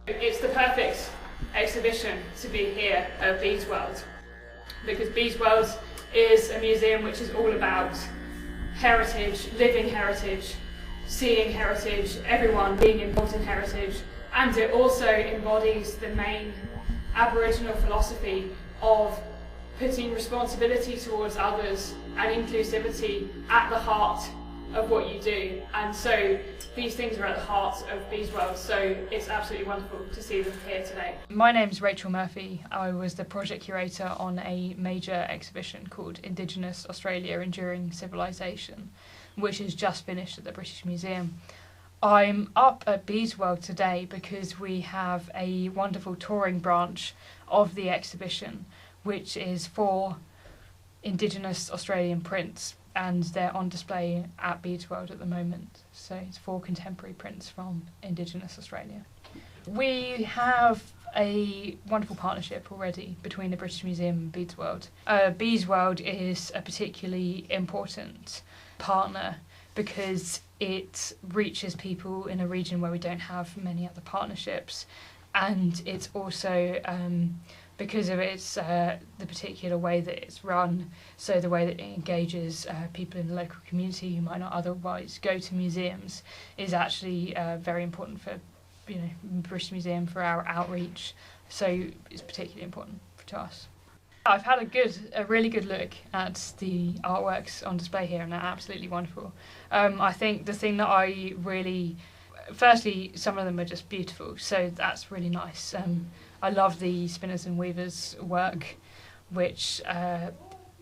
It's the perfect exhibition to be here at Bede's World, because Bede's World is a museum which is all about heritage, living heritage, seeing heritage, everyone being involved in heritage, and it also embodies the main Aboriginal philosophy of putting responsibility towards others and inclusivity at the heart of what you do. And so these things are at the heart of Bede's World, so it's absolutely wonderful to see them here today. My name's Rachel Murphy. I was the project curator on a major exhibition called Indigenous Australia Enduring Civilization, which has just finished at the British Museum. I'm up at Bede's World today because we have a wonderful touring branch of the exhibition, which is for Indigenous Australian prints, and they're on display at Bede's World at the moment. So it's 4 contemporary prints from Indigenous Australia. We have a wonderful partnership already between the British Museum and Bede's World. Bede's World is a particularly important partner because it reaches people in a region where we don't have many other partnerships, and it's also because of its the particular way that it's run, so the way that it engages people in the local community who might not otherwise go to museums, is actually very important for the British Museum, for our outreach. So it's particularly important to us. I've had a really good look at the artworks on display here, and they're absolutely wonderful. I think the thing that I really, firstly, some of them are just beautiful, so that's really nice. I love the spinners and weavers work, which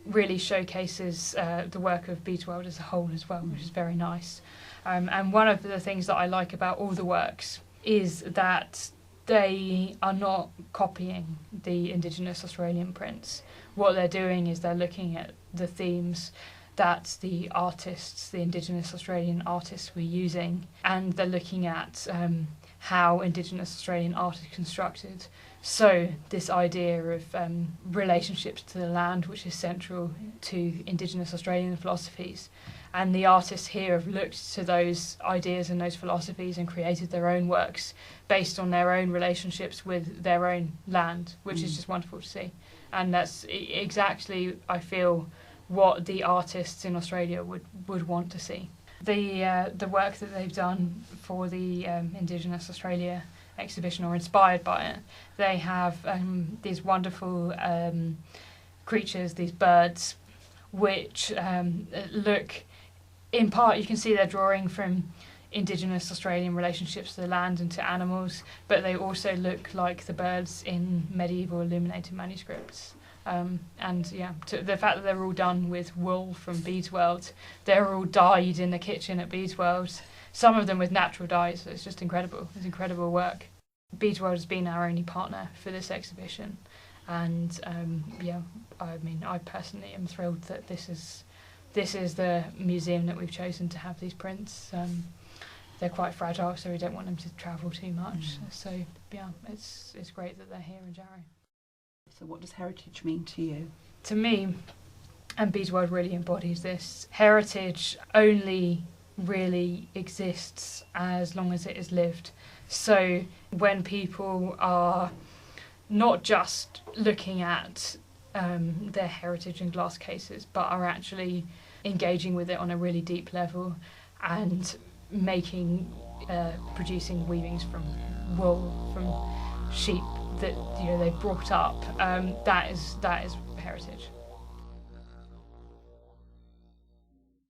really showcases the work of Bede's World as a whole as well, which is very nice. And one of the things that I like about all the works is that they are not copying the Indigenous Australian prints. What they're doing is they're looking at the themes that the artists, the Indigenous Australian artists, were using, and they're looking at how Indigenous Australian art is constructed. So this idea of relationships to the land, which is central to Indigenous Australian philosophies, and the artists here have looked to those ideas and those philosophies and created their own works based on their own relationships with their own land, which is just wonderful to see. And that's exactly, I feel, what the artists in Australia would want to see. The work that they've done for the Indigenous Australia exhibition, or inspired by it, they have these wonderful creatures, these birds, which look, in part you can see they're drawing from Indigenous Australian relationships to the land and to animals, but they also look like the birds in medieval illuminated manuscripts. And yeah, the fact that they're all done with wool from Bede's World, they're all dyed in the kitchen at Bede's World, some of them with natural dyes, so it's just incredible. It's incredible work. Bede's World has been our only partner for this exhibition, and yeah, I mean, I personally am thrilled that this is the museum that we've chosen to have these prints. They're quite fragile, so we don't want them to travel too much. So yeah, it's great that they're here in Jarrow. So what does heritage mean to you? To me, and Bede's World really embodies this, heritage only really exists as long as it is lived. So when people are not just looking at their heritage in glass cases, but are actually engaging with it on a really deep level and producing weavings from wool, from sheep that they've brought up, that is heritage.